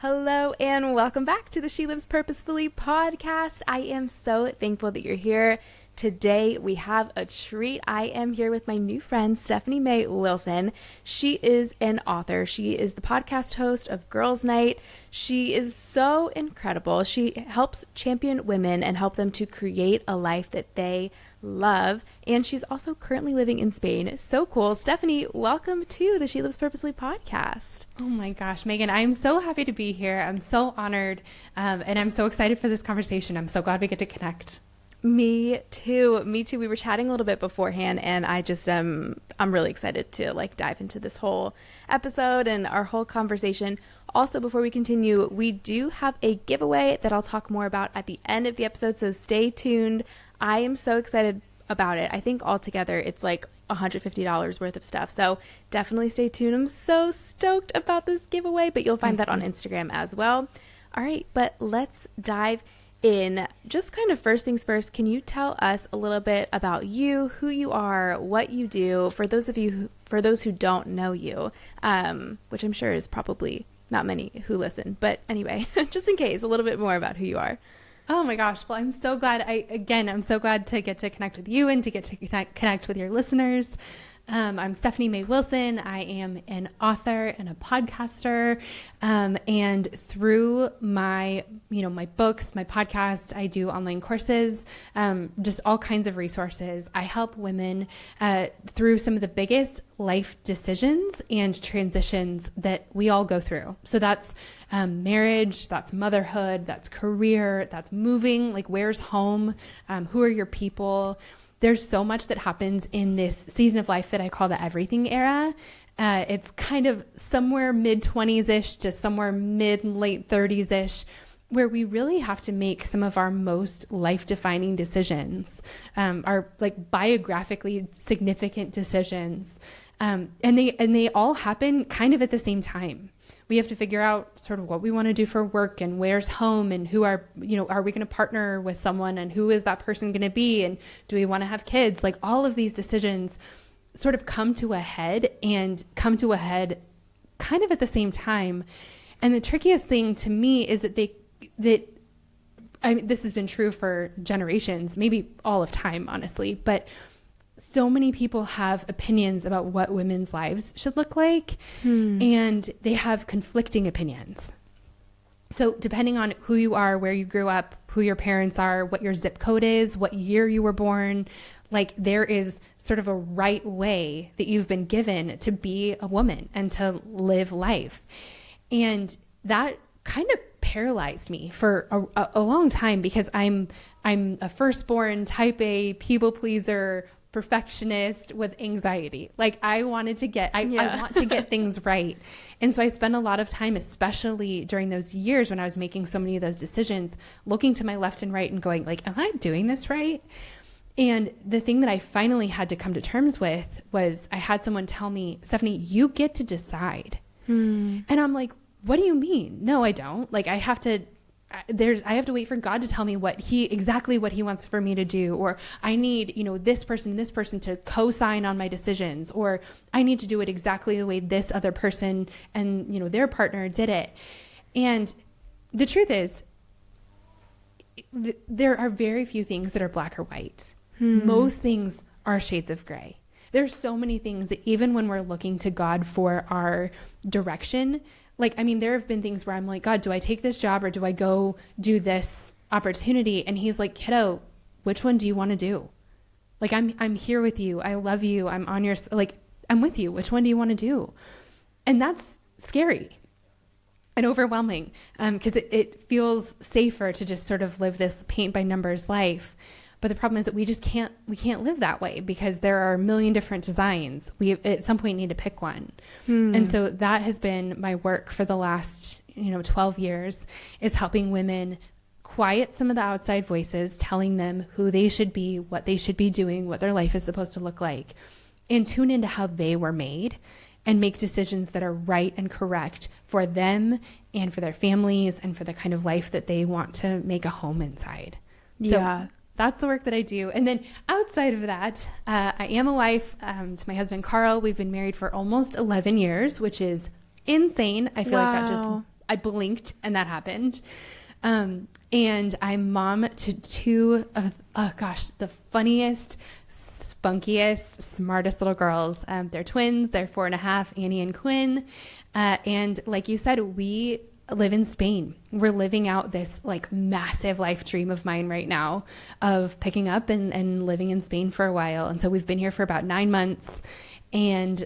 Hello and welcome back to the She Lives Purposefully podcast. I am so thankful that you're here. Today we have a treat. I am here with my new friend, Stephanie Mae Wilson. She is an author. She is the podcast host of Girls Night. She is so incredible. She helps champion women and help them to create a life that they love. And she's also currently living in Spain. So cool. Stephanie, welcome to the She Lives Purposely podcast. Oh my gosh, Megan, I'm so happy to be here. I'm so honored. And I'm so excited for this conversation. I'm so glad we get to connect. Me too. We were chatting a little bit beforehand, and I just I'm really excited to dive into this whole episode and our whole conversation. Also, before we continue, we do have a giveaway that I'll talk more about at the end of the episode, so stay tuned. I am so excited about it. I think altogether it's like $150 worth of stuff, so definitely stay tuned. I'm so stoked about this giveaway, but you'll find that on Instagram as well. All right, but let's dive in. Just kind of first things first, can you tell us a little bit about you, who you are, what you do, for those who don't know you, which I'm sure is probably not many who listen, but anyway, just in case, a little bit more about who you are. Oh my gosh. Well, I'm so glad. I'm so glad to get to connect with you and to get to connect with your listeners. I'm Stephanie Mae Wilson. I am an author and a podcaster. And through my books, my podcast, I do online courses, just all kinds of resources. I help women through some of the biggest life decisions and transitions that we all go through. So that's marriage, that's motherhood, that's career, that's moving, like where's home, who are your people. There's so much that happens in this season of life that I call the everything era. It's kind of somewhere mid-20s-ish to somewhere mid-late 30s-ish, where we really have to make some of our most life-defining decisions, our like biographically significant decisions. And they all happen kind of at the same time. We have to figure out sort of what we want to do for work and where's home and are we going to partner with someone and who is that person going to be? And do we want to have kids? Like all of these decisions sort of come to a head kind of at the same time. And the trickiest thing to me is that this has been true for generations, maybe all of time, honestly, but so many people have opinions about what women's lives should look like, and they have conflicting opinions. So depending on who you are, where you grew up, who your parents are, what your zip code is, what year you were born, like there is sort of a right way that you've been given to be a woman and to live life. And that kind of paralyzed me for a long time because I'm a firstborn, type A, people pleaser, perfectionist with anxiety. Like I want to get things right. And so I spent a lot of time, especially during those years when I was making so many of those decisions, looking to my left and right and going like, am I doing this right? And the thing that I finally had to come to terms with was I had someone tell me, Stephanie, you get to decide. And I'm like, what do you mean? No, I don't. Like I have to wait for God to tell me exactly what he wants for me to do, or I need, this person to co-sign on my decisions, or I need to do it exactly the way this other person and, their partner did it. And the truth is, there are very few things that are black or white. Most things are shades of gray. There's so many things that even when we're looking to God for our direction, there have been things where I'm like, God, do I take this job or do I go do this opportunity? And he's like, kiddo, which one do you want to do? Like, I'm here with you. I love you. I'm on your, I'm with you. Which one do you want to do? And that's scary and overwhelming because it feels safer to just sort of live this paint by numbers life. But the problem is that we can't live that way because there are a million different designs. We at some point need to pick one. And so that has been my work for the last, 12 years, is helping women quiet some of the outside voices, telling them who they should be, what they should be doing, what their life is supposed to look like, and tune into how they were made and make decisions that are right and correct for them and for their families and for the kind of life that they want to make a home inside. Yeah. So that's the work that I do. And then outside of that, I am a wife to my husband, Carl. We've been married for almost 11 years, which is insane. I feel like that just I blinked and that happened. And I'm mom to two of, oh gosh, the funniest, spunkiest, smartest little girls. They're twins. They're 4.5, Annie and Quinn. And like you said, we live in Spain. We're living out this like massive life dream of mine right now of picking up and living in Spain for a while. And so we've been here for about 9 months, and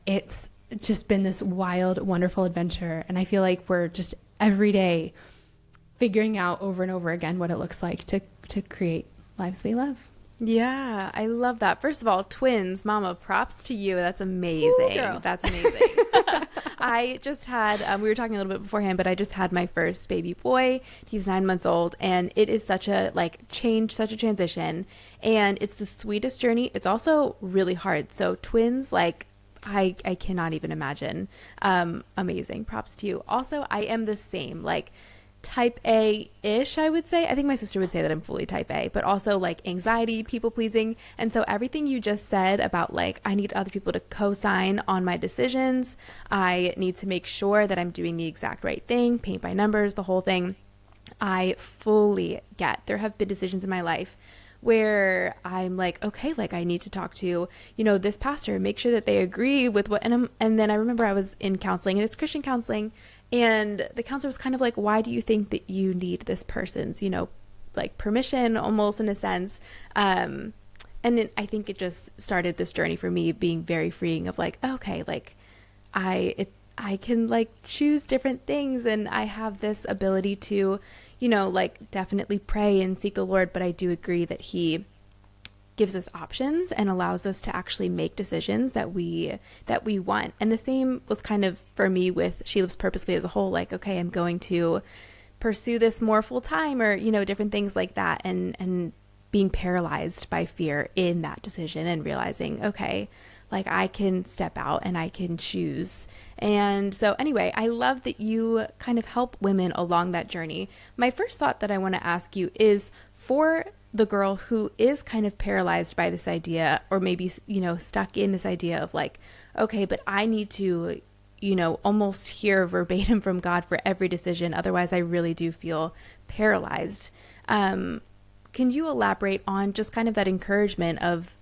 it's just been this wild, wonderful adventure. And I feel like we're just every day figuring out over and over again what it looks like to create lives we love. Yeah, I love that. First of all, twins, mama, props to you. That's amazing. Ooh, that's amazing. I just had, we were talking a little bit beforehand, but I just had my first baby boy. He's 9 months old, and it is such a like change, such a transition, and it's the sweetest journey. It's also really hard. So twins, like, I cannot even imagine. Amazing. Props to you. Also, I am the same, like, type A-ish, I would say. I think my sister would say that I'm fully type A, but also like anxiety, people pleasing. And so everything you just said about like, I need other people to co-sign on my decisions. I need to make sure that I'm doing the exact right thing, paint by numbers, the whole thing. I fully get. There have been decisions in my life where I'm like, okay, like I need to talk to, you know, this pastor, make sure that they agree with what, and then I remember I was in counseling, and it's Christian counseling, and the counselor was kind of like, why do you think that you need this person's, you know, like permission almost in a sense. And then I think it just started this journey for me being very freeing of like, okay, like I can like choose different things, and I have this ability to, you know, like definitely pray and seek the Lord, but I do agree that he gives us options and allows us to actually make decisions that we want. And the same was kind of for me with She Lives Purposefully as a whole, like, okay, I'm going to pursue this more full time, or, you know, different things like that, and being paralyzed by fear in that decision and realizing, okay, like I can step out and I can choose. And so anyway, I love that you kind of help women along that journey. My first thought that I want to ask you is for the girl who is kind of paralyzed by this idea, or maybe, you know, stuck in this idea of like, okay, but I need to, you know, almost hear verbatim from God for every decision. Otherwise, I really do feel paralyzed. Can you elaborate on just kind of that encouragement of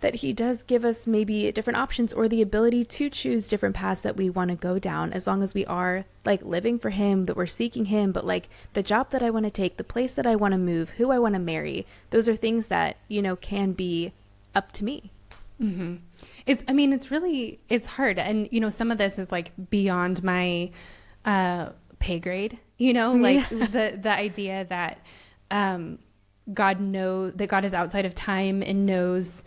that he does give us maybe different options, or the ability to choose different paths that we want to go down, as long as we are like living for him, that we're seeking him, but like the job that I want to take, the place that I want to move, who I want to marry, those are things that, you know, can be up to me. Mm-hmm. It's hard. And, you know, some of this is like beyond my pay grade, you know, like the idea that God is outside of time and knows,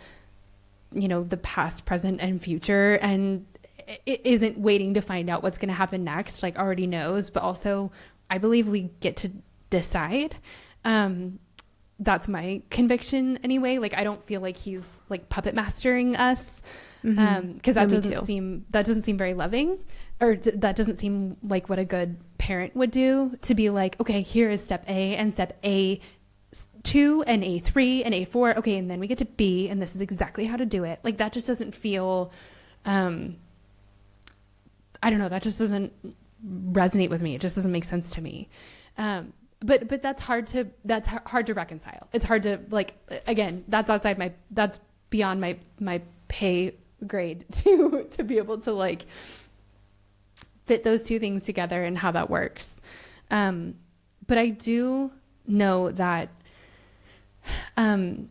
you know, the past, present, and future, and it isn't waiting to find out what's going to happen next, like already knows. But also, I believe we get to decide. That's my conviction anyway. Like, I don't feel like he's like puppet mastering us, because that doesn't seem very loving, or that doesn't seem like what a good parent would do, to be like, okay, here is step A and step A2 and A3 and A4. Okay. And then we get to B, and this is exactly how to do it. Like, that just doesn't feel, I don't know. That just doesn't resonate with me. It just doesn't make sense to me. But that's hard to reconcile. It's hard to, like, again, that's beyond my pay grade to be able to like fit those two things together and how that works. But I do know that, I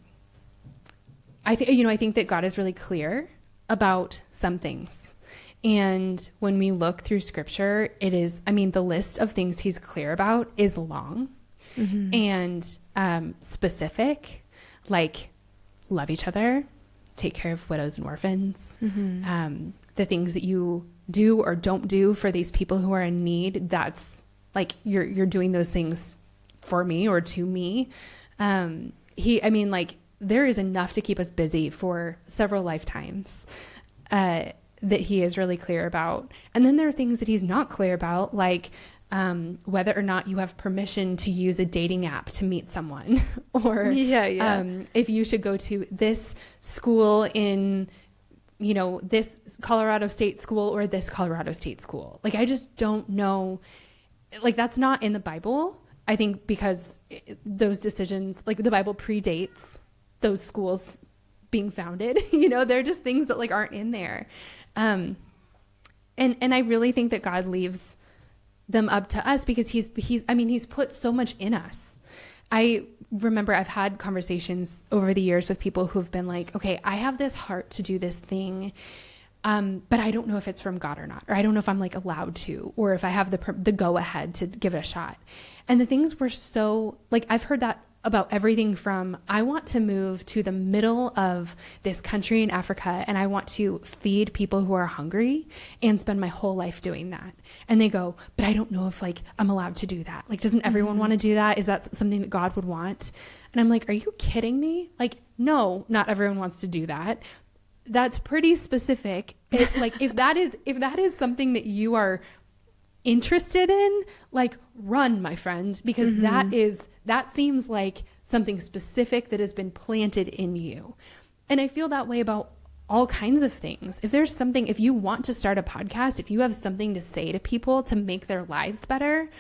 think that God is really clear about some things. And when we look through scripture, the list of things he's clear about is long, and specific, like love each other, take care of widows and orphans, the things that you do or don't do for these people who are in need. That's like, you're doing those things for me or to me. There is enough to keep us busy for several lifetimes, that he is really clear about. And then there are things that he's not clear about, like whether or not you have permission to use a dating app to meet someone, or if you should go to this school in you know, this Colorado State school or this Colorado State school. Like, I just don't know. Like, that's not in the Bible. I think because those decisions, like, the Bible predates those schools being founded. You know, they're just things that like aren't in there. And I really think that God leaves them up to us because he's put so much in us. I remember I've had conversations over the years with people who've been like, okay, I have this heart to do this thing, but I don't know if it's from God or not, or I don't know if I'm like allowed to, or if I have the go ahead to give it a shot. And the things were so like, I've heard that about everything from, I want to move to the middle of this country in Africa and I want to feed people who are hungry and spend my whole life doing that. And they go, but I don't know if like I'm allowed to do that. Like, doesn't everyone want to do that? Is that something that God would want? And I'm like, are you kidding me? Like, no, not everyone wants to do that. That's pretty specific. Like, if that is something that you are interested in, like, run, my friend, because that seems like something specific that has been planted in you. And I feel that way about all kinds of things. If you want to start a podcast, if you have something to say to people to make their lives better,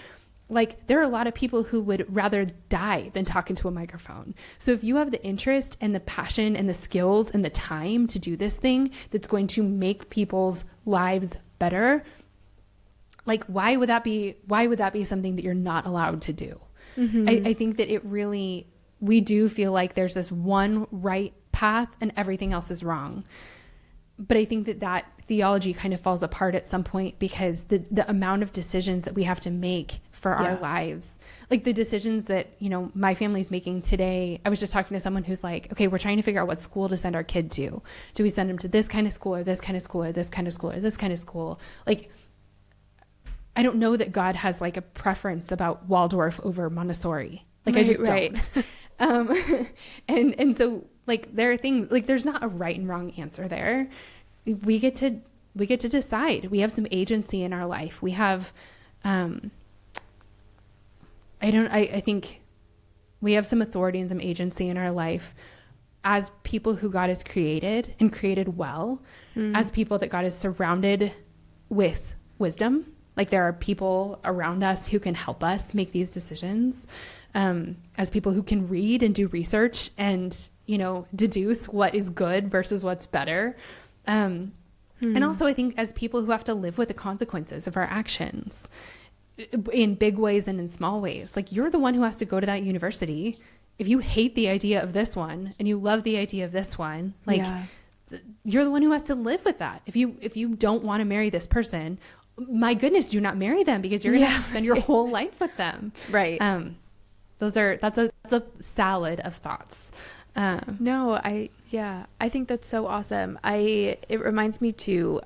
like, there are a lot of people who would rather die than talk into a microphone. So if you have the interest and the passion and the skills and the time to do this thing that's going to make people's lives better, like, why would that be something that you're not allowed to do? I think that we do feel like there's this one right path and everything else is wrong. But I think that theology kind of falls apart at some point because the amount of decisions that we have to make for our lives, like the decisions that, you know, my family's making today. I was just talking to someone who's like, okay, we're trying to figure out what school to send our kid to. Do we send them to this kind of school or this kind of school or this kind of school or this kind of school? Like, I don't know that God has like a preference about Waldorf over Montessori. Like, I just don't. And so, like, there are things like, there's not a right and wrong answer there. We get to decide. We have some agency in our life. We have, I think we have some authority and some agency in our life as people who God has created and created well, as people that God has surrounded with wisdom. Like, there are people around us who can help us make these decisions, as people who can read and do research and, you know, deduce what is good versus what's better. And also, I think as people who have to live with the consequences of our actions in big ways and in small ways. Like, you're the one who has to go to that university. If you hate the idea of this one and you love the idea of this one, like, you're the one who has to live with that. If you don't want to marry this person, my goodness, do not marry them because you're going to have to spend your whole life with them. Right. That's a salad of thoughts. I think that's so awesome. It reminds me too,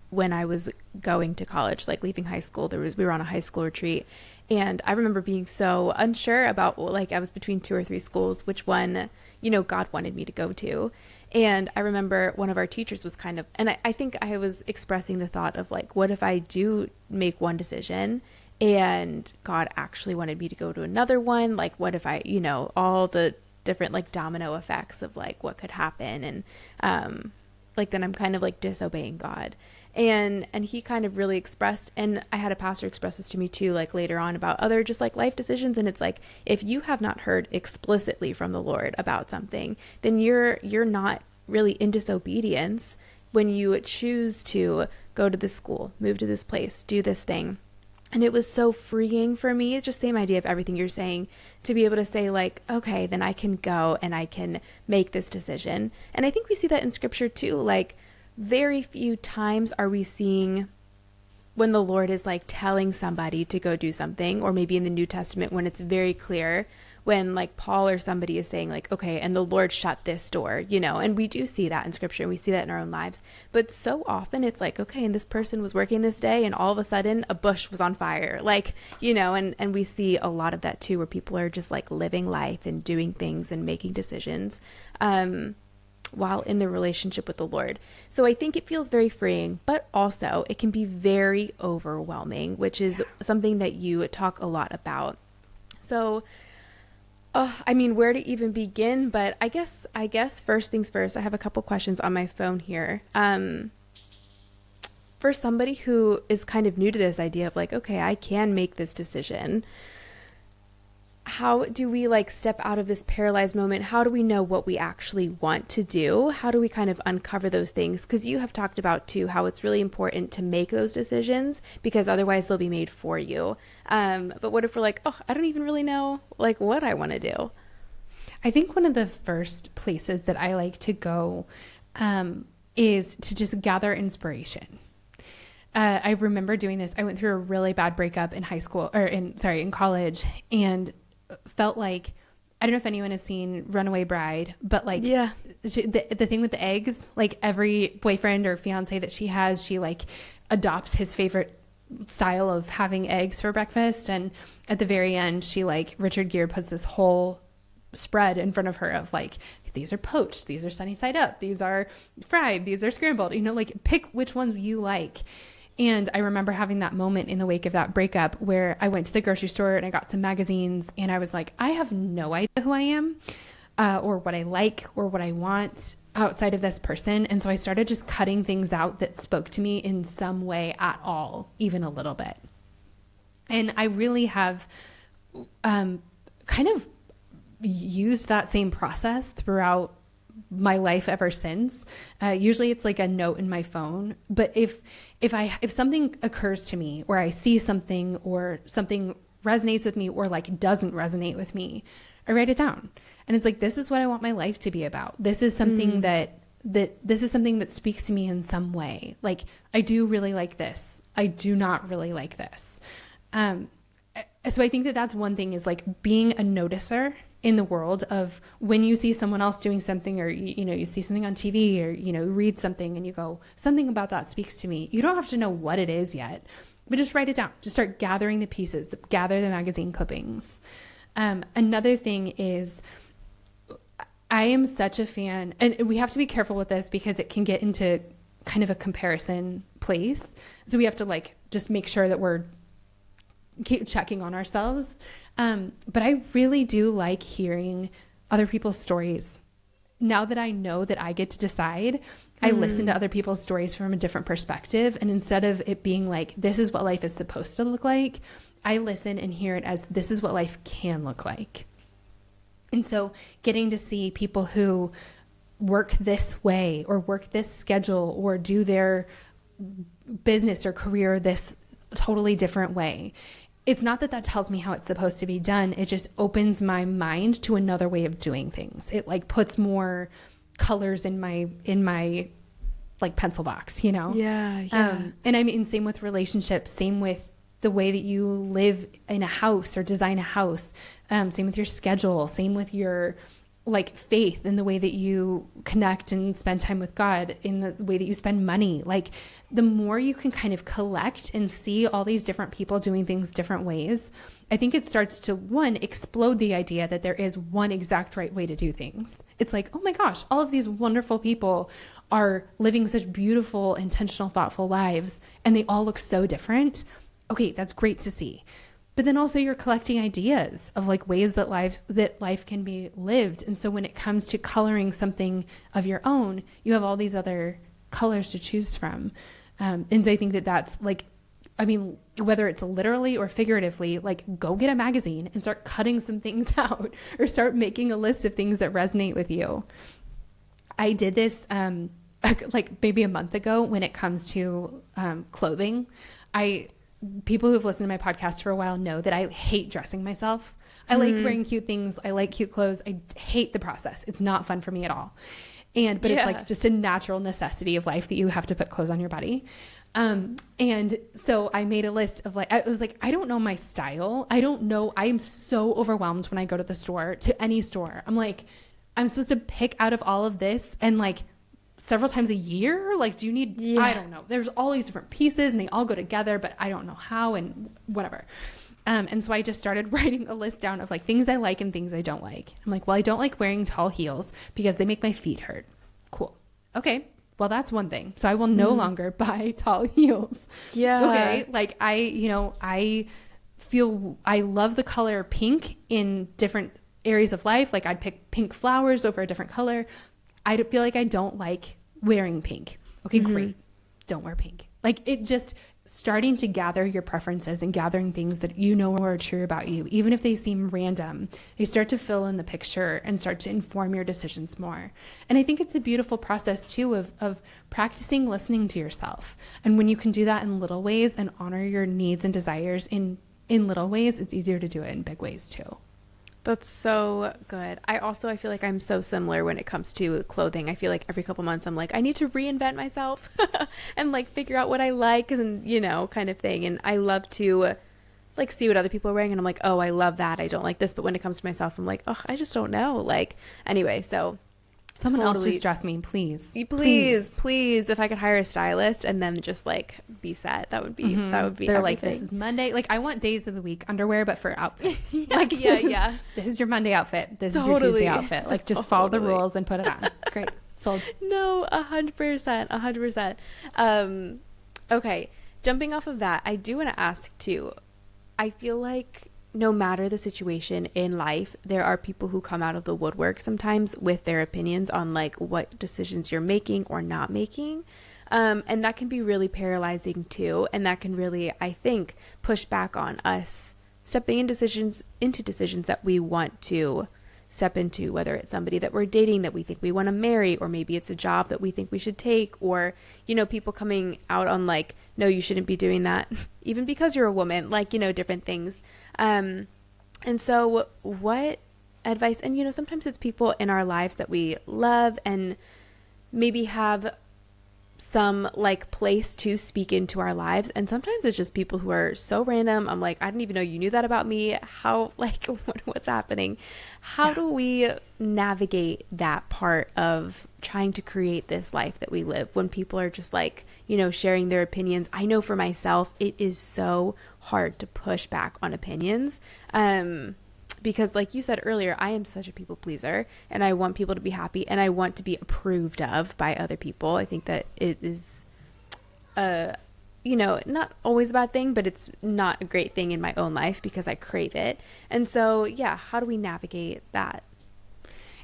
when I was going to college, like leaving high school, we were on a high school retreat, and I remember being so unsure about, like, I was between 2 or 3 schools, which one, you know, God wanted me to go to. And I remember one of our teachers was kind of, and I think I was expressing the thought of, like, what if I do make one decision and God actually wanted me to go to another one? Like, what if I, you know, all the different, like, domino effects of, like, what could happen. And, like, then I'm kind of, like, disobeying God. And he kind of really expressed, and I had a pastor express this to me too, like, later on, about other just, like, life decisions. And it's like, if you have not heard explicitly from the Lord about something, then you're not really in disobedience when you choose to go to this school, move to this place, do this thing. And it was so freeing for me. It's just the same idea of everything you're saying, to be able to say, like, okay, then I can go and I can make this decision. And I think we see that in scripture too. Like, very few times are we seeing when the Lord is, like, telling somebody to go do something, or maybe in the New Testament when it's very clear, when, like, Paul or somebody is saying, like, okay, and the Lord shut this door, you know. And we do see that in scripture, and we see that in our own lives. But so often it's like, okay, and this person was working this day and all of a sudden a bush was on fire, like, you know. And we see a lot of that too, where people are just, like, living life and doing things and making decisions while in the relationship with the Lord. So I think it feels very freeing, but also it can be very overwhelming, which is something that you talk a lot about. So Oh, I mean, where to even begin? But I guess first things first. I have a couple questions on my phone here. For somebody who is kind of new to this idea of like, okay, I can make this decision. How do we like step out of this paralyzed moment? How do we know what we actually want to do? How do we kind of uncover those things? Because you have talked about too how it's really important to make those decisions because otherwise they'll be made for you. But what if we're like, oh, I don't even really know like what I want to do? I think one of the first places that I like to go is to just gather inspiration. I remember doing this. I went through a really bad breakup in high school in college, and felt like, I don't know if anyone has seen Runaway Bride, but like the thing with the eggs, like every boyfriend or fiance that she has, she like adopts his favorite style of having eggs for breakfast. And at the very end, she like, Richard Gere puts this whole spread in front of her of like, these are poached, these are sunny side up, these are fried, these are scrambled, like pick which ones you like. And I remember having that moment in the wake of that breakup where I went to the grocery store and I got some magazines and I was like, I have no idea who I am or what I like or what I want outside of this person. And so I started just cutting things out that spoke to me in some way at all, even a little bit. And I really have kind of used that same process throughout my life ever since. Usually it's like a note in my phone, but if something occurs to me or I see something or something resonates with me or like doesn't resonate with me, I write it down. And it's like, this is what I want my life to be about. This is something this is something that speaks to me in some way. Like, I do really like this. I do not really like this. So I think that that's one thing, is like being a noticer in the world of when you see someone else doing something, or, you see something on TV, or, read something and you go, something about that speaks to me. You don't have to know what it is yet, but just write it down. Just start gathering the pieces, gather the magazine clippings. Another thing is, I am such a fan, and we have to be careful with this because it can get into kind of a comparison place. So we have to like, just make sure that we're keep checking on ourselves. But I really do like hearing other people's stories. Now that I know that I get to decide, I listen to other people's stories from a different perspective. And instead of it being like, this is what life is supposed to look like, I listen and hear it as, this is what life can look like. And so getting to see people who work this way or work this schedule or do their business or career this totally different way, it's not that that tells me how it's supposed to be done. It just opens my mind to another way of doing things. It like puts more colors in my like pencil box, Yeah. And I mean, same with relationships, same with the way that you live in a house or design a house. Same with your schedule, same with your like faith in the way that you connect and spend time with God, in the way that you spend money. Like, the more you can kind of collect and see all these different people doing things different ways, I think it starts to, one, explode the idea that there is one exact right way to do things. It's like, oh my gosh, all of these wonderful people are living such beautiful, intentional, thoughtful lives, and they all look so different. Okay, that's great to see. But then also you're collecting ideas of like ways that life can be lived. And so when it comes to coloring something of your own, you have all these other colors to choose from. And so I think that that's like, I mean, whether it's literally or figuratively, like, go get a magazine and start cutting some things out, or start making a list of things that resonate with you. I did this like maybe a month ago when it comes to clothing. People who've listened to my podcast for a while know that I hate dressing myself. I like wearing cute things. I like cute clothes. I hate the process. It's not fun for me at all. But it's like just a natural necessity of life that you have to put clothes on your body. And so I made a list of like, I was like, I don't know my style. I don't know. I am so overwhelmed when I go to the store, to any store. I'm like, I'm supposed to pick out of all of this and like several times a year. Like, do you need, I don't know. There's all these different pieces and they all go together, but I don't know how and whatever. And so I just started writing a list down of like things I like and things I don't like. I'm like, well, I don't like wearing tall heels because they make my feet hurt. Cool. Okay. Well, that's one thing. So I will no longer buy tall heels. Yeah. Okay. Like I feel I love the color pink in different areas of life, like I'd pick pink flowers over a different color. I feel like I don't like wearing pink. Okay, great. Don't wear pink. Like it just starting to gather your preferences and gathering things that you know are true about you, even if they seem random, they start to fill in the picture and start to inform your decisions more. And I think it's a beautiful process too of practicing listening to yourself. And when you can do that in little ways and honor your needs and desires in little ways, it's easier to do it in big ways too. That's so good. I feel like I'm so similar when it comes to clothing. I feel like every couple months I'm like, I need to reinvent myself and like figure out what I like and, you know, kind of thing. And I love to like see what other people are wearing and I'm like, oh, I love that. I don't like this. But when it comes to myself, I'm like, oh, I just don't know. Like, anyway, so someone else just dress me, please. Please. If I could hire a stylist and then just like be set, that would be They're everything. like, this is Monday. Like I want days of the week underwear, but for outfits. Yeah. This is your Monday outfit. This is your Tuesday outfit. Like just follow the rules and put it on. Great. Sold. No, 100%. Okay. Jumping off of that, I do want to ask too. I feel like no matter the situation in life, there are people who come out of the woodwork sometimes with their opinions on like what decisions you're making or not making. And that can be really paralyzing too. And that can really, I think, push back on us stepping into decisions that we want to step into, whether it's somebody that we're dating that we think we want to marry, or maybe it's a job that we think we should take, or, you know, people coming out on like, no, you shouldn't be doing that, even because you're a woman, like, you know, different things. And so what advice, and, you know, sometimes it's people in our lives that we love and maybe have some like place to speak into our lives, and sometimes it's just people who are so random. I'm like, I didn't even know you knew that about me. How, like, what's happening? How do we navigate that part of trying to create this life that we live when people are just like, you know, sharing their opinions? I know for myself it is so hard to push back on opinions, because like you said earlier, I am such a people pleaser and I want people to be happy and I want to be approved of by other people. I think that it is, you know, not always a bad thing, but it's not a great thing in my own life because I crave it. And so, yeah, how do we navigate that?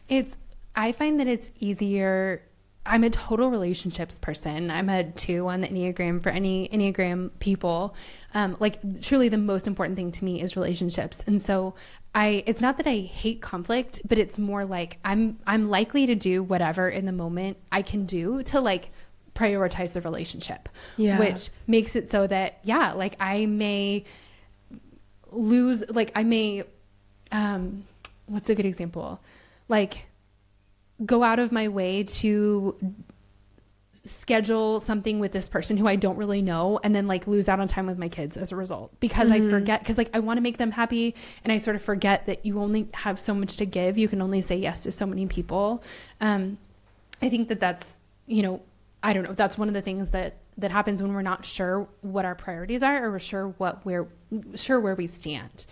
I find that it's easier. I'm a total relationships person. I'm a 2 on the Enneagram for any Enneagram people. Like truly the most important thing to me is relationships. And so it's not that I hate conflict, but it's more like I'm likely to do whatever in the moment I can do to like prioritize the relationship, which makes it so that, like I may lose, like I may, what's a good example? Like go out of my way to schedule something with this person who I don't really know and then like lose out on time with my kids as a result because I forget, because like I want to make them happy and I sort of forget that you only have so much to give. You can only say yes to so many people. I think that's, you know, I don't know. That's one of the things that happens when we're not sure what our priorities are or we're sure where we stand.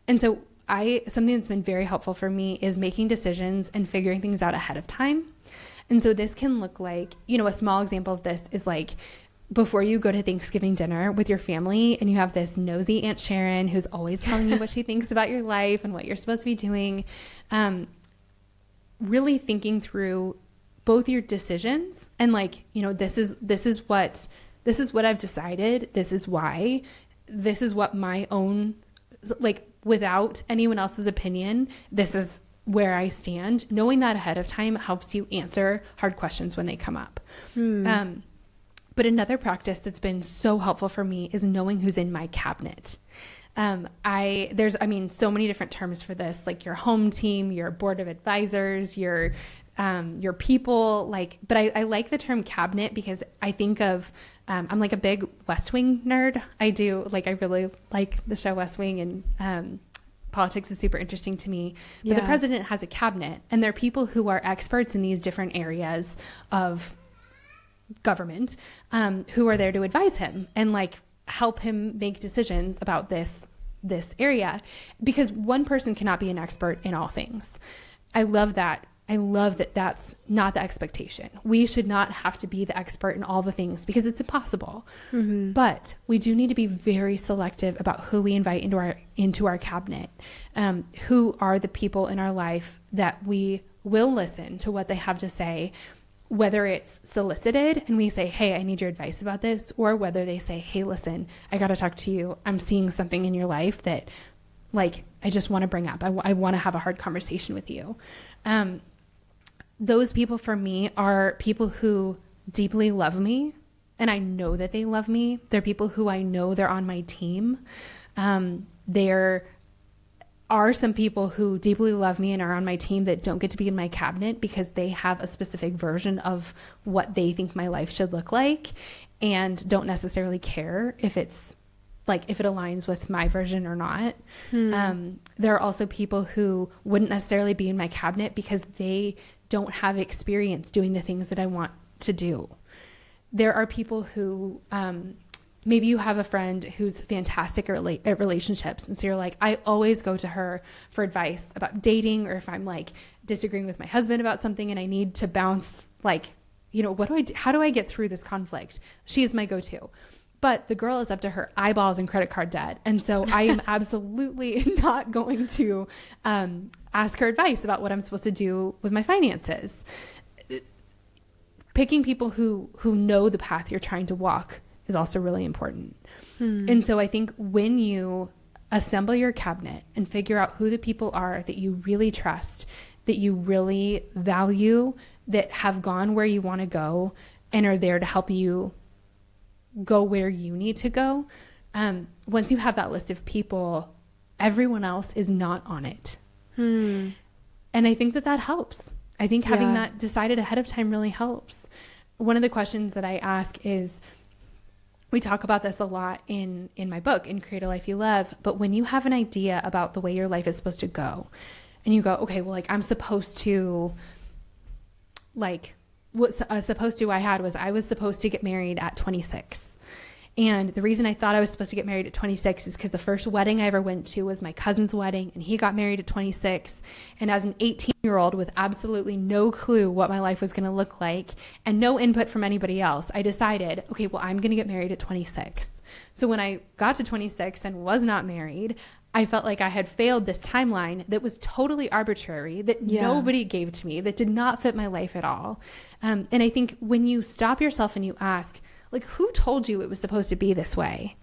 And so something that's been very helpful for me is making decisions and figuring things out ahead of time. And so this can look like, you know, a small example of this is like before you go to Thanksgiving dinner with your family and you have this nosy Aunt Sharon who's always telling you what she thinks about your life and what you're supposed to be doing. Really thinking through both your decisions and like, you know, this is what I've decided. This is why. This is what my own, like without anyone else's opinion, this is where I stand. Knowing that ahead of time helps you answer hard questions when they come up. But another practice that's been so helpful for me is knowing who's in my cabinet. There's so many different terms for this, like your home team, your board of advisors, your people, like, but I like the term cabinet because I think of, I'm like a big West Wing nerd. I really like the show West Wing, and, politics is super interesting to me, but the president has a cabinet and there are people who are experts in these different areas of government, who are there to advise him and like help him make decisions about this area, because one person cannot be an expert in all things. I love that I love that that's not the expectation. We should not have to be the expert in all the things because it's impossible. Mm-hmm. But we do need to be very selective about who we invite into our cabinet. Who are the people in our life that we will listen to what they have to say, whether it's solicited and we say, hey, I need your advice about this, or whether they say, hey, listen, I got to talk to you. I'm seeing something in your life that like, I just want to bring up. I want to have a hard conversation with you. Those people for me are people who deeply love me, and I know that they love me. They're people who I know they're on my team. There are some people who deeply love me and are on my team that don't get to be in my cabinet because they have a specific version of what they think my life should look like and don't necessarily care if it's like if it aligns with my version or not. There are also people who wouldn't necessarily be in my cabinet because they don't have experience doing the things that I want to do. There are people who, maybe you have a friend who's fantastic at relationships. And so you're like, I always go to her for advice about dating, or if I'm like disagreeing with my husband about something and I need to bounce, like, you know, what do I do? How do I get through this conflict? She is my go-to. But the girl is up to her eyeballs in credit card debt. And so I am absolutely not going to ask her advice about what I'm supposed to do with my finances. Picking people who know the path you're trying to walk is also really important. And so I think when you assemble your cabinet and figure out who the people are that you really trust, that you really value, that have gone where you want to go and are there to help you go where you need to go. Once you have that list of people, everyone else is not on it. And I think that helps. I think having that decided ahead of time really helps. One of the questions that I ask is, we talk about this a lot in my book, in Create a Life You Love, but when you have an idea about the way your life is supposed to go, and you go, okay, well, like I'm supposed to, like, what I was supposed to get married at 26. And the reason I thought I was supposed to get married at 26 is because the first wedding I ever went to was my cousin's wedding, and he got married at 26. And as an 18-year-old with absolutely no clue what my life was going to look like and no input from anybody else, I decided, okay, well, I'm going to get married at 26. So when I got to 26 and was not married, I felt like I had failed this timeline that was totally arbitrary, that nobody gave to me, that did not fit my life at all. And I think when you stop yourself and you ask, like, who told you it was supposed to be this way?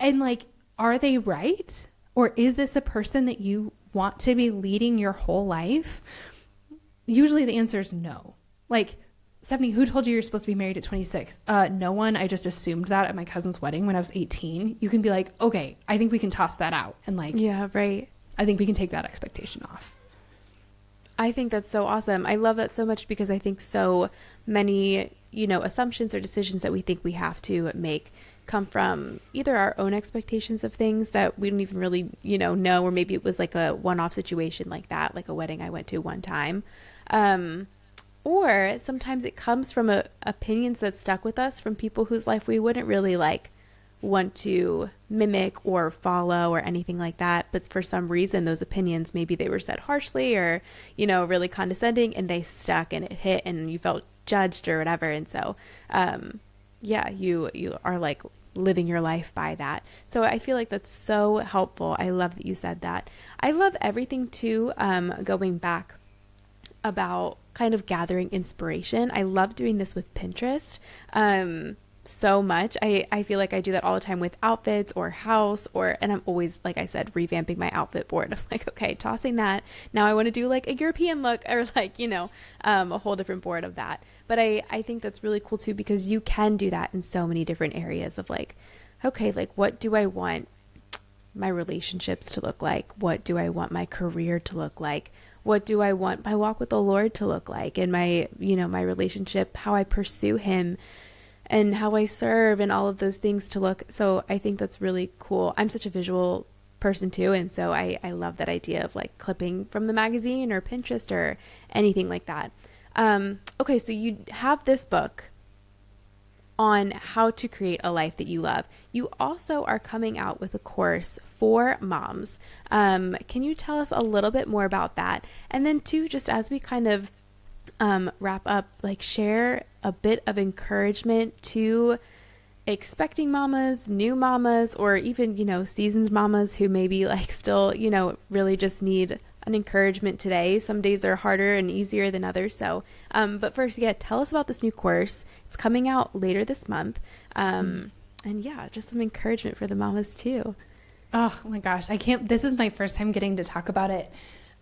And like, are they right? Or is this a person that you want to be leading your whole life? Usually the answer is no. Like, Stephanie, who told you you're supposed to be married at 26? No one. I just assumed that at my cousin's wedding when I was 18. You can be like, okay, I think we can toss that out. And like, yeah, right. I think we can take that expectation off. I think that's so awesome. I love that so much because I think so many, assumptions or decisions that we think we have to make come from either our own expectations of things that we don't even really, know, or maybe it was like a one-off situation like that, like a wedding I went to one time. Or sometimes it comes from opinions that stuck with us from people whose life we wouldn't really like want to mimic or follow or anything like that. But for some reason, those opinions, maybe they were said harshly or, really condescending, and they stuck and it hit and you felt judged or whatever. And so, you are like living your life by that. So I feel like that's so helpful. I love that you said that. I love everything too, going back about kind of gathering inspiration. I love doing this with Pinterest so much. I feel like I do that all the time with outfits or house and I'm always, like I said, revamping my outfit board. I'm like, okay, tossing that. Now I want to do like a European look or like, a whole different board of that. But I think that's really cool too, because you can do that in so many different areas of like, okay, like what do I want my relationships to look like? What do I want my career to look like? What do I want my walk with the Lord to look like? And my, my relationship, how I pursue him and how I serve and all of those things to look. So I think that's really cool. I'm such a visual person too. And so I love that idea of like clipping from the magazine or Pinterest or anything like that. Okay. So you have this book. on how to create a life that you love. You also are coming out with a course for moms. Can you tell us a little bit more about that? And then too, just as we kind of wrap up, like share a bit of encouragement to expecting mamas, new mamas, or even, seasoned mamas who maybe like still, really just need an encouragement today. Some days are harder and easier than others. So, but first, tell us about this new course. It's coming out later this month. And just some encouragement for the mamas too. Oh my gosh. This is my first time getting to talk about it.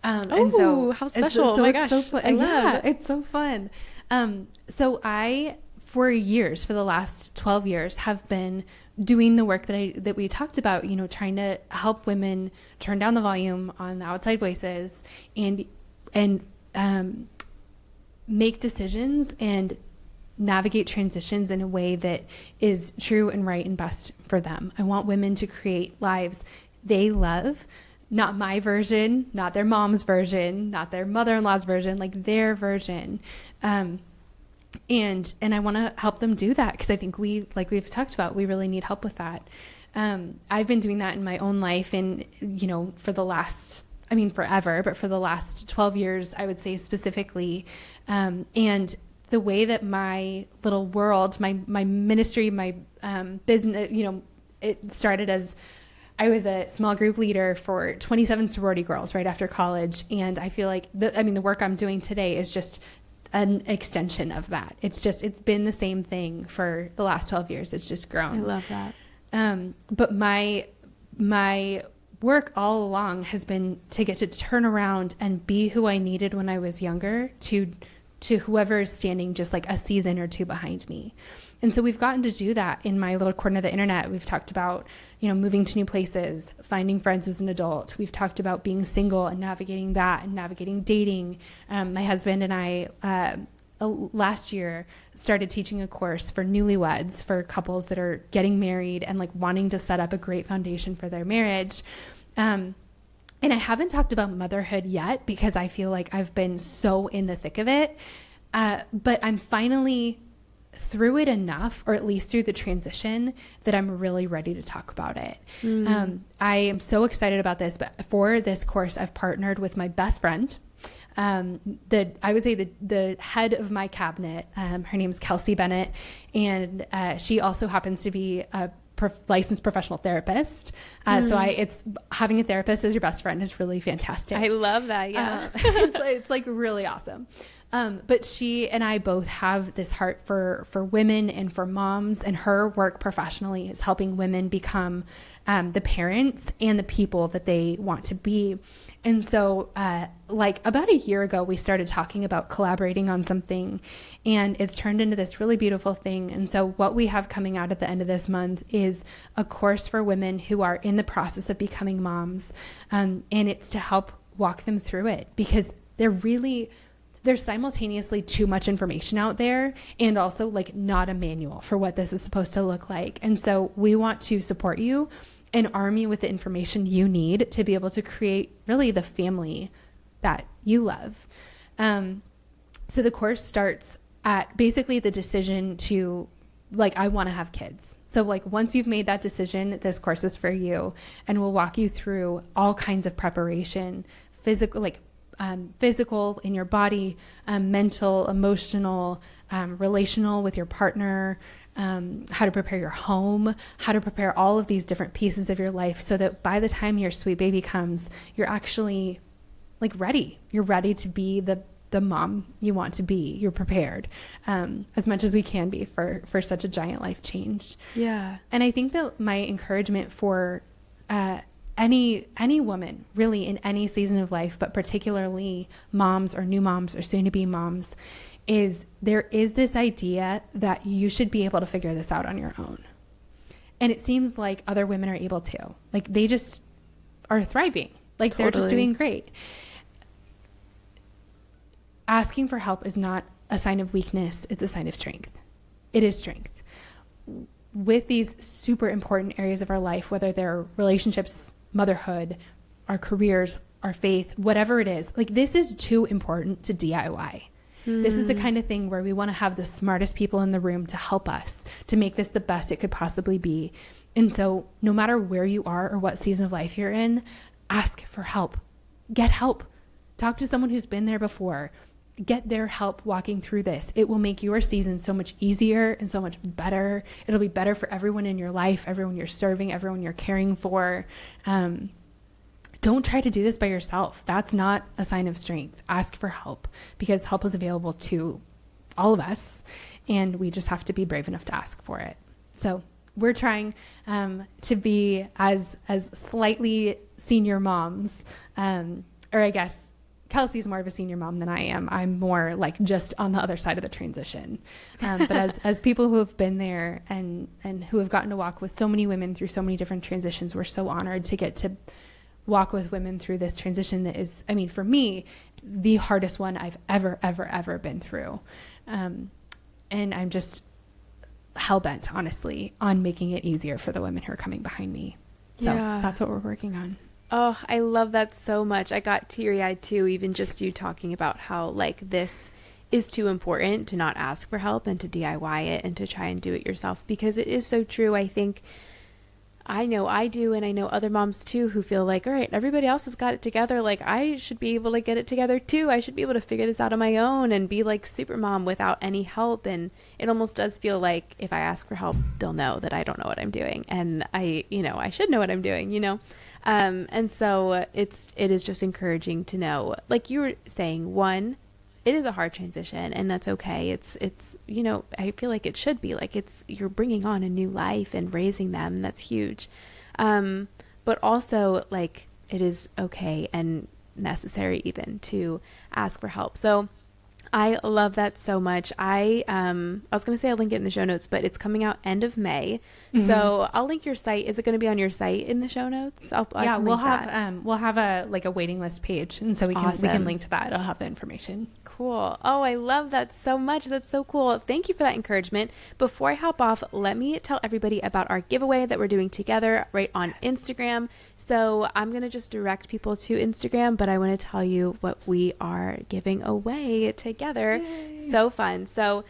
And so how special. Oh my gosh. So fun. It's so fun. So I, for years, for the last 12 years, have been doing the work that we talked about, trying to help women turn down the volume on the outside voices and make decisions and navigate transitions in a way that is true and right and best for them. I want women to create lives they love, not my version, not their mom's version, not their mother-in-law's version, like their version. And I want to help them do that because I think we've talked about, we really need help with that. I've been doing that in my own life and, for the last, forever, but for the last 12 years, I would say specifically. And the way that my little world, my ministry, my business, it started as I was a small group leader for 27 sorority girls right after college. And I feel like the work I'm doing today is just an extension of that. It's been the same thing for the last 12 years. It's just grown. I love that. But my work all along has been to get to turn around and be who I needed when I was younger to whoever is standing just like a season or two behind me. And so we've gotten to do that in my little corner of the internet. We've talked about, moving to new places, finding friends as an adult. We've talked about being single and navigating that and navigating dating. My husband and I, last year started teaching a course for newlyweds, for couples that are getting married and like wanting to set up a great foundation for their marriage. And I haven't talked about motherhood yet because I feel like I've been so in the thick of it. But I'm finally through it enough, or at least through the transition, that I'm really ready to talk about it. I am so excited about this, but for this course, I've partnered with my best friend, I would say the head of my cabinet. Her name's Kelsey Bennett, and she also happens to be a licensed professional therapist. So it's having a therapist as your best friend is really fantastic. I love that. Yeah. It's like really awesome. But she and I both have this heart for women and for moms, and her work professionally is helping women become the parents and the people that they want to be. And so like about a year ago, we started talking about collaborating on something, and it's turned into this really beautiful thing. And so what we have coming out at the end of this month is a course for women who are in the process of becoming moms. And it's to help walk them through it, because there's simultaneously too much information out there and also like not a manual for what this is supposed to look like. And so we want to support you and arm you with the information you need to be able to create really the family that you love. So the course starts at basically the decision to I want to have kids. So once you've made that decision, this course is for you, and we'll walk you through all kinds of preparation, physical in your body, mental, emotional, relational with your partner, how to prepare your home, how to prepare all of these different pieces of your life so that by the time your sweet baby comes, you're actually ready. You're ready to be the mom you want to be. You're prepared as much as we can be for such a giant life change. Yeah. And I think that my encouragement for any woman really in any season of life, but particularly moms or new moms or soon to be moms, is there is this idea that you should be able to figure this out on your own. And it seems like other women are able to, they just are thriving. They're just doing great. Asking for help is not a sign of weakness. It's a sign of strength. It is strength. With these super important areas of our life, whether they're relationships, motherhood, our careers, our faith, whatever it is, this is too important to DIY. This is the kind of thing where we want to have the smartest people in the room to help us to make this the best it could possibly be. And so no matter where you are or what season of life you're in, ask for help. Get help. Talk to someone who's been there before. Get their help walking through this. It will make your season so much easier and so much better. It'll be better for everyone in your life, everyone you're serving, everyone you're caring for. Don't try to do this by yourself. That's not a sign of strength. Ask for help, because help is available to all of us, and we just have to be brave enough to ask for it. So we're trying to be as slightly senior moms, or I guess Kelsey's more of a senior mom than I am. I'm more like just on the other side of the transition. But as people who have been there and who have gotten to walk with so many women through so many different transitions, we're so honored to get to walk with women through this transition that is, I mean, for me, the hardest one I've ever been through. And I'm just hell-bent, honestly, on making it easier for the women who are coming behind me. So that's what we're working on. Oh, I love that so much. I got teary-eyed too, even just you talking about how like this is too important to not ask for help and to DIY it and to try and do it yourself, because it is so true. I think I know I do, and I know other moms too who feel like, all right, everybody else has got it together. Like I should be able to get it together too. I should be able to figure this out on my own and be like super mom without any help. And it almost does feel like if I ask for help, they'll know that I don't know what I'm doing. And I should know what I'm doing, and so it is just encouraging to know, like you were saying, one, it is a hard transition, and that's okay. It's I feel like it should be like you're bringing on a new life and raising them. And that's huge. But also like it is okay and necessary even to ask for help. So I love that so much. I was going to say I'll link it in the show notes, but it's coming out end of May. Mm-hmm. So I'll link your site. Is it going to be on your site in the show notes? We'll have a waiting list page, and so we can link to that. I'll have the information. Cool. Oh, I love that so much. That's so cool. Thank you for that encouragement. Before I hop off, let me tell everybody about our giveaway that we're doing together right on Instagram. So I'm going to just direct people to Instagram, but I want to tell you what we are giving away together. Yay. So fun. So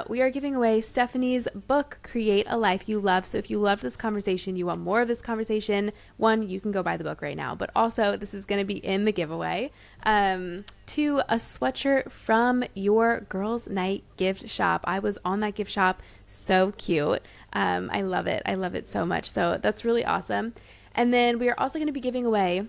we are giving away Stephanie's book, Create a Life You Love. So if you love this conversation, you want more of this conversation, one, you can go buy the book right now, but also this is going to be in the giveaway. To a sweatshirt from your girls' night gift shop. I was on that gift shop. So cute. I love it. I love it so much. So that's really awesome. And then we are also going to be giving away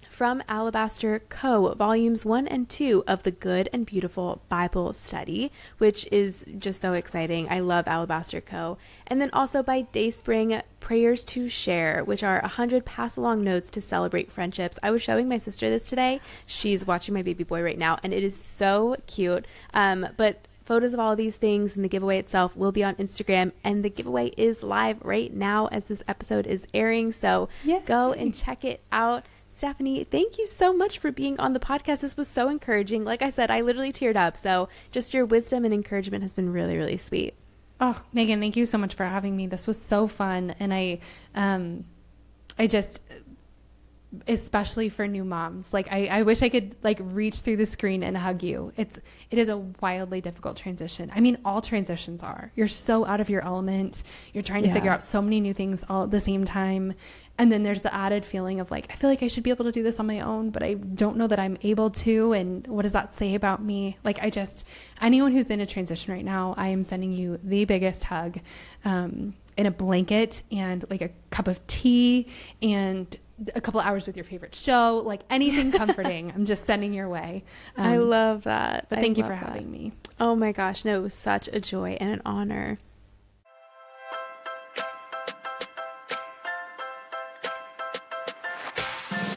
from Alabaster Co. Volumes 1 and 2 of the Good and Beautiful Bible Study, which is just so exciting. I love Alabaster Co. And then also by Dayspring, Prayers to Share, which are 100 pass-along notes to celebrate friendships. I was showing my sister this today. She's watching my baby boy right now, and it is so cute. But photos of all of these things and the giveaway itself will be on Instagram, and the giveaway is live right now as this episode is airing. So go and check it out. Stephanie, thank you so much for being on the podcast. This was so encouraging. Like I said, I literally teared up. So just your wisdom and encouragement has been really, really sweet. Oh, Megan, thank you so much for having me. This was so fun. And I just, especially for new moms, like I wish I could like reach through the screen and hug you. It is a wildly difficult transition. I mean, all transitions are. You're so out of your element. You're trying to figure out so many new things all at the same time. And then there's the added feeling of like, I feel like I should be able to do this on my own, but I don't know that I'm able to. And what does that say about me? Like, anyone who's in a transition right now, I am sending you the biggest hug, in a blanket and like a cup of tea and a couple hours with your favorite show, like anything comforting. I'm just sending your way. I love that. But thank you for having me. Oh my gosh. No, it was such a joy and an honor.